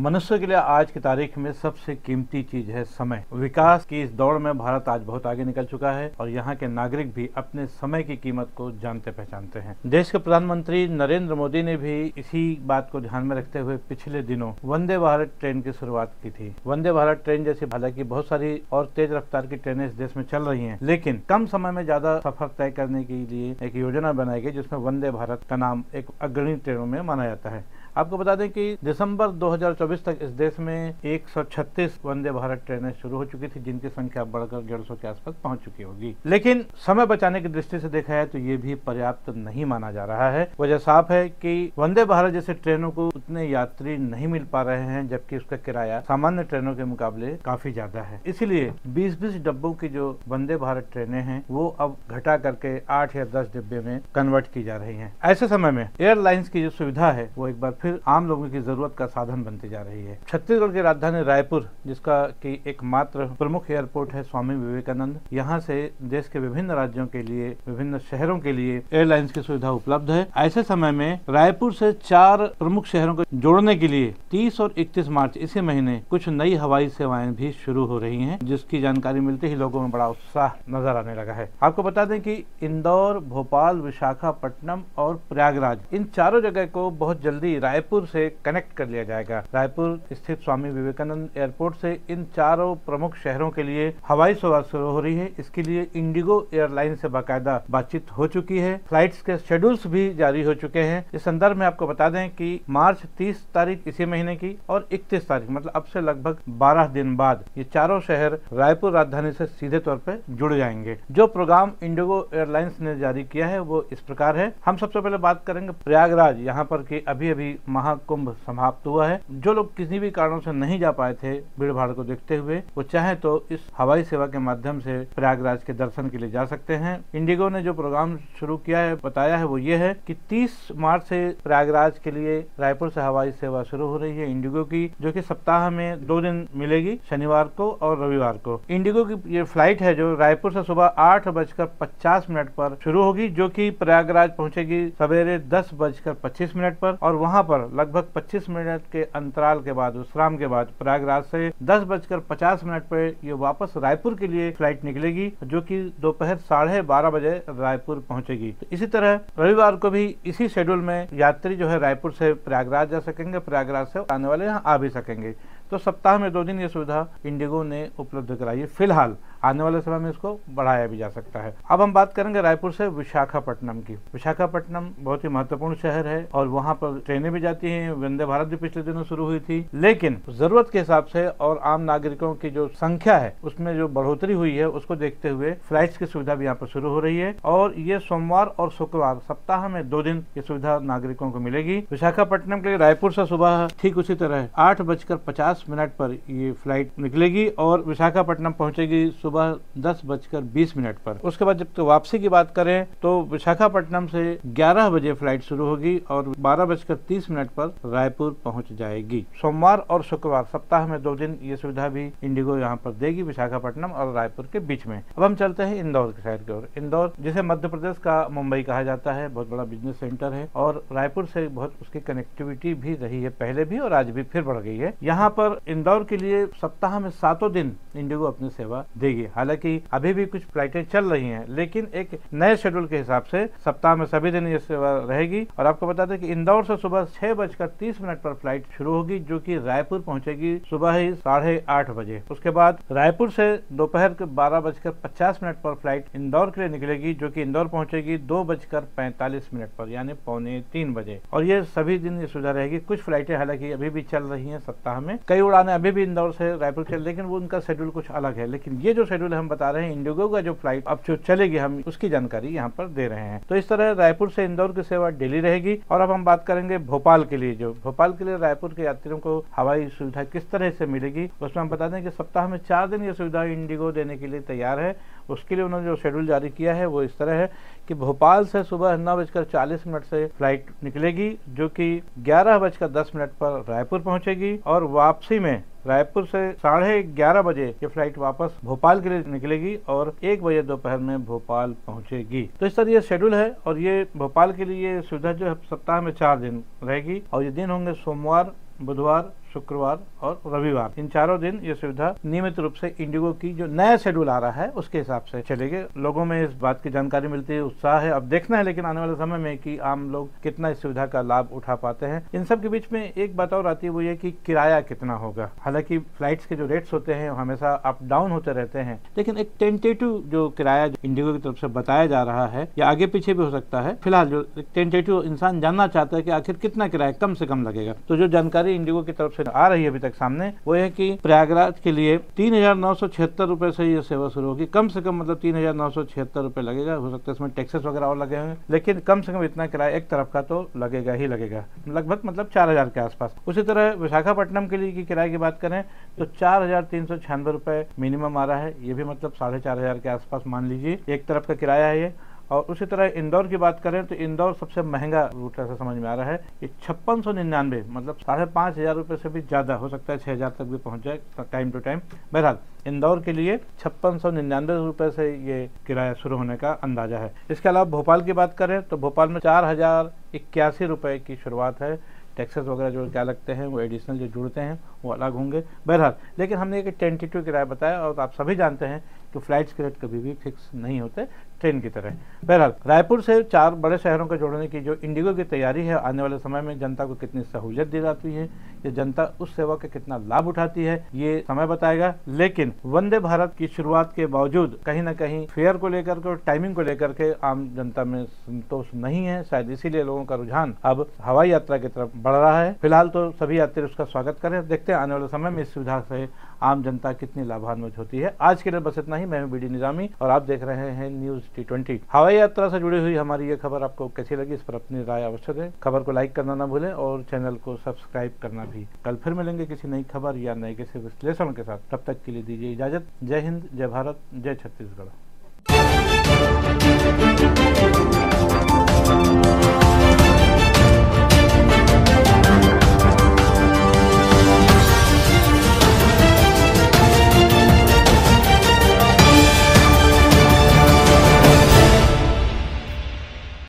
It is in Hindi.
मनुष्य के लिए आज की तारीख में सबसे कीमती चीज है समय। विकास की इस दौड़ में भारत आज बहुत आगे निकल चुका है और यहाँ के नागरिक भी अपने समय की कीमत को जानते पहचानते हैं। देश के प्रधानमंत्री नरेंद्र मोदी ने भी इसी बात को ध्यान में रखते हुए पिछले दिनों वंदे भारत ट्रेन की शुरुआत की थी। वंदे भारत ट्रेन जैसी हालांकि बहुत सारी और तेज रफ्तार की ट्रेनें इस देश में चल रही हैं, लेकिन कम समय में ज्यादा सफर तय करने के लिए एक योजना बनाई गई जिसमें वंदे भारत का नाम एक अग्रणी ट्रेनों में माना जाता है। आपको बता दें कि दिसंबर 2024 तक इस देश में 136 वंदे भारत ट्रेनें शुरू हो चुकी थी, जिनकी संख्या बढ़कर 150 के आसपास पहुंच चुकी होगी। लेकिन समय बचाने की दृष्टि से देखा है तो ये भी पर्याप्त नहीं माना जा रहा है। वजह साफ है कि वंदे भारत जैसे ट्रेनों को उतने यात्री नहीं मिल पा रहे हैं, जबकि उसका किराया सामान्य ट्रेनों के मुकाबले काफी ज्यादा है। इसीलिए 20-20 डिब्बों की जो वंदे भारत ट्रेनें हैं वो अब घटा करके 8 या 10 डिब्बे में कन्वर्ट की जा रही है। ऐसे समय में एयरलाइंस की जो सुविधा है वो एक बार फिर आम लोगों की जरूरत का साधन बनती जा रही है। छत्तीसगढ़ की राजधानी रायपुर, जिसका कि एकमात्र प्रमुख एयरपोर्ट है स्वामी विवेकानंद, यहाँ से देश के विभिन्न राज्यों के लिए, विभिन्न शहरों के लिए एयरलाइंस की सुविधा उपलब्ध है। ऐसे समय में रायपुर से 4 प्रमुख शहरों को जोड़ने के लिए 30 और 31 मार्च इसी महीने कुछ नई हवाई सेवाएं भी शुरू हो रही हैं, जिसकी जानकारी मिलते ही लोगों में बड़ा उत्साह नजर आने लगा है। आपको बता दें कि इंदौर, भोपाल, विशाखापट्टनम और प्रयागराज, इन चारों जगह को बहुत जल्दी रायपुर से कनेक्ट कर लिया जाएगा। रायपुर स्थित स्वामी विवेकानंद एयरपोर्ट से इन चारों प्रमुख शहरों के लिए हवाई सेवा शुरू हो रही है। इसके लिए इंडिगो एयरलाइन से बाकायदा बातचीत हो चुकी है। फ्लाइट्स के शेड्यूल्स भी जारी हो चुके हैं। इस संदर्भ में आपको बता दें कि मार्च 30 तारीख इसी महीने की और 31 तारीख मतलब अब से लगभग 12 दिन बाद ये चारों शहर रायपुर राजधानी से सीधे तौर पर जुड़ जाएंगे। जो प्रोग्राम इंडिगो एयरलाइंस ने जारी किया है वो इस प्रकार है। हम सबसे पहले बात करेंगे प्रयागराज, यहाँ पर कि अभी महाकुंभ समाप्त हुआ है। जो लोग किसी भी कारणों से नहीं जा पाए थे भीड़ भाड़ को देखते हुए, वो चाहे तो इस हवाई सेवा के माध्यम से प्रयागराज के दर्शन के लिए जा सकते हैं। इंडिगो ने जो प्रोग्राम शुरू किया है, बताया है, वो ये है कि 30 मार्च से प्रयागराज के लिए रायपुर से हवाई सेवा शुरू हो रही है इंडिगो की, जो कि सप्ताह में 2 दिन मिलेगी, शनिवार को और रविवार को। इंडिगो की ये फ्लाइट है जो रायपुर से सुबह 8:50 पर शुरू होगी, जो कि प्रयागराज पहुंचेगी सवेरे 10:25 पर और वहां पर लगभग 25 मिनट के अंतराल के बाद, विश्राम के बाद प्रयागराज से 10:50 पर ये वापस रायपुर के लिए फ्लाइट निकलेगी, जो कि दोपहर 12:30 बजे रायपुर पहुंचेगी। तो इसी तरह रविवार को भी इसी शेड्यूल में यात्री जो है रायपुर से प्रयागराज जा सकेंगे, प्रयागराज से आने वाले यहाँ आ भी सकेंगे। तो सप्ताह में 2 दिन ये सुविधा इंडिगो ने उपलब्ध कराई है। फिलहाल आने वाले समय में इसको बढ़ाया भी जा सकता है। अब हम बात करेंगे रायपुर से विशाखापट्टनम की। विशाखापट्टनम बहुत ही महत्वपूर्ण शहर है और वहां पर ट्रेनें भी जाती हैं। वंदे भारत भी पिछले दिनों शुरू हुई थी, लेकिन जरूरत के हिसाब से और आम नागरिकों की जो संख्या है उसमें जो बढ़ोतरी हुई है उसको देखते हुए फ्लाइट्स की सुविधा भी यहाँ पर शुरू हो रही है और ये सोमवार और शुक्रवार सप्ताह में 2 दिन ये सुविधा नागरिकों को मिलेगी। विशाखापट्टनम के लिए रायपुर से सुबह ठीक उसी तरह 8:50 पर ये फ्लाइट निकलेगी और विशाखापट्टनम पहुंचेगी सुबह 10:20 पर। उसके बाद जब तो वापसी की बात करें तो विशाखापट्टनम से 11 बजे फ्लाइट शुरू होगी और 12:30 पर रायपुर पहुंच जाएगी। सोमवार और शुक्रवार सप्ताह में 2 दिन ये सुविधा भी इंडिगो यहाँ पर देगी विशाखापट्टनम और रायपुर के बीच में। अब हम चलते हैं इंदौर के शहर की ओर। इंदौर जिसे मध्य प्रदेश का मुंबई कहा जाता है, बहुत बड़ा बिजनेस सेंटर है और रायपुर से बहुत उसकी कनेक्टिविटी भी रही है, पहले भी और आज भी फिर बढ़ गई है। यहाँ पर इंदौर के लिए सप्ताह में 7 दिन इंडिगो अपनी सेवा देगी। हालांकि अभी भी कुछ फ्लाइटें चल रही हैं, लेकिन एक नए शेड्यूल के हिसाब से सप्ताह में सभी दिन ये सेवा रहेगी। और आपको बता दें कि इंदौर से सुबह 6:30 पर फ्लाइट शुरू होगी, जो कि रायपुर पहुंचेगी सुबह ही 8:30 बजे। उसके बाद रायपुर से दोपहर के 12:50 पर फ्लाइट इंदौर के लिए निकलेगी, जो कि इंदौर पहुंचेगी 2:45 पर यानी 2:45 बजे। और ये सभी दिन ये सुविधा रहेगी। कुछ फ्लाइटें हालांकि अभी भी चल रही हैं सप्ताह में, कई उड़ानें अभी भी इंदौर से रायपुर चल, लेकिन वो उनका शेड्यूल कुछ अलग है। लेकिन ये जो शेड्यूल हम बता रहे हैं इंडिगो का जो फ्लाइट अब जो चलेगी, हम उसकी जानकारी यहाँ पर दे रहे हैं। तो इस तरह रायपुर से इंदौर की सेवा डेली रहेगी। और अब हम बात करेंगे भोपाल के लिए। जो भोपाल के लिए रायपुर के यात्रियों को हवाई सुविधा किस तरह से मिलेगी, उसमें हम बता दें कि सप्ताह में 4 दिन ये सुविधा इंडिगो देने के लिए तैयार है। उसके लिए उन्होंने जो शेड्यूल जारी किया है वो इस तरह है कि भोपाल से सुबह 9:40 से फ्लाइट निकलेगी, जो कि 11:10 पर रायपुर पहुंचेगी और वापसी में रायपुर से 11:30 बजे ये फ्लाइट वापस भोपाल के लिए निकलेगी और 1 बजे दोपहर में भोपाल पहुंचेगी। तो इस तरह ये शेड्यूल है और ये भोपाल के लिए सुविधा जो है सप्ताह में 4 दिन रहेगी और ये दिन होंगे सोमवार, बुधवार, शुक्रवार और रविवार, इन चारों दिन ये सुविधा नियमित रूप से इंडिगो की जो नया शेड्यूल आ रहा है उसके हिसाब से चलेगी। लोगों में इस बात की जानकारी मिलती है, उत्साह है। अब देखना है लेकिन आने वाले समय में कि आम लोग कितना इस सुविधा का लाभ उठा पाते हैं। इन सब के बीच में एक बात और आती है, वो ये कि किराया कितना होगा। हालांकि फ्लाइट्स के जो रेट्स होते हैं हमेशा अप डाउन होते रहते हैं, लेकिन एक टेंटेटिव जो किराया इंडिगो की तरफ से बताया जा रहा है या आगे पीछे भी हो सकता है, फिलहाल जो टेंटेटिव इंसान जानना चाहता है कि आखिर कितना किराया कम से कम लगेगा। तो जो जानकारी इंडिगो की तरफ से आ रही है अभी तक सामने, वो है कि प्रयागराज के लिए 3,976 रुपए से ये सेवा शुरू होगी। कम से कम मतलब 3,976 रुपए लगेगा। हो सकता है इसमें टैक्सेस वगैरह और लगे होंगे, लेकिन कम से कम इतना किराया एक तरफ का तो लगेगा ही लगेगा, लगभग मतलब 4,000 के आसपास। उसी तरह विशाखापट्टनम के लिए की किराए की बात करें तो 4,396 रुपए मिनिमम आ रहा है। ये भी मतलब 4,500 के आसपास मान लीजिए एक तरफ का किराया है ये। और उसी तरह इंदौर की बात करें तो इंदौर सबसे महंगा रूट ऐसा समझ में आ रहा है। ये 5699 मतलब 5,500 रुपये से भी ज़्यादा, हो सकता है 6,000 तक भी पहुंच जाए टाइम टू टाइम। बहरहाल इंदौर के लिए 5699 रुपये से ये किराया शुरू होने का अंदाजा है। इसके अलावा भोपाल की बात करें तो भोपाल में 4,081 रुपये की शुरुआत है। टैक्सेस वगैरह जो क्या लगते हैं वो एडिशनल जो जुड़ते हैं वो अलग होंगे। बहरहाल लेकिन हमने एक टेंटेटिव किराया बताया, और आप सभी जानते हैं कि फ्लाइट्स के रेट कभी भी फिक्स नहीं होते ट्रेन की तरह। बहरहाल रायपुर से 4 बड़े शहरों को जोड़ने की जो इंडिगो की तैयारी है, आने वाले समय में जनता को कितनी सहूलियत दी जाती है, ये जनता उस सेवा का कितना लाभ उठाती है, ये समय बताएगा। लेकिन वंदे भारत की शुरुआत के बावजूद कहीं ना कहीं फेयर को लेकर के और टाइमिंग को लेकर के आम जनता में संतोष नहीं है। शायद इसीलिए लोगों का रुझान अब हवाई यात्रा की तरफ बढ़ रहा है। फिलहाल तो सभी यात्री उसका स्वागत करें। देखते हैं आने वाले समय में इस सुविधा से आम जनता कितनी लाभान्वित होती है। आज के लिए बस इतना ही। मैं हूं बीडी निजामी और आप देख रहे हैं न्यूज T20। हवाई यात्रा से जुड़ी हुई हमारी ये खबर आपको कैसी लगी, इस पर अपनी राय अवश्य दें। खबर को लाइक करना ना भूलें और चैनल को सब्सक्राइब करना भी। कल फिर मिलेंगे किसी नई खबर या नए किसी विश्लेषण के साथ। तब तक के लिए दीजिए इजाजत। जय हिंद, जय भारत, जय छत्तीसगढ़।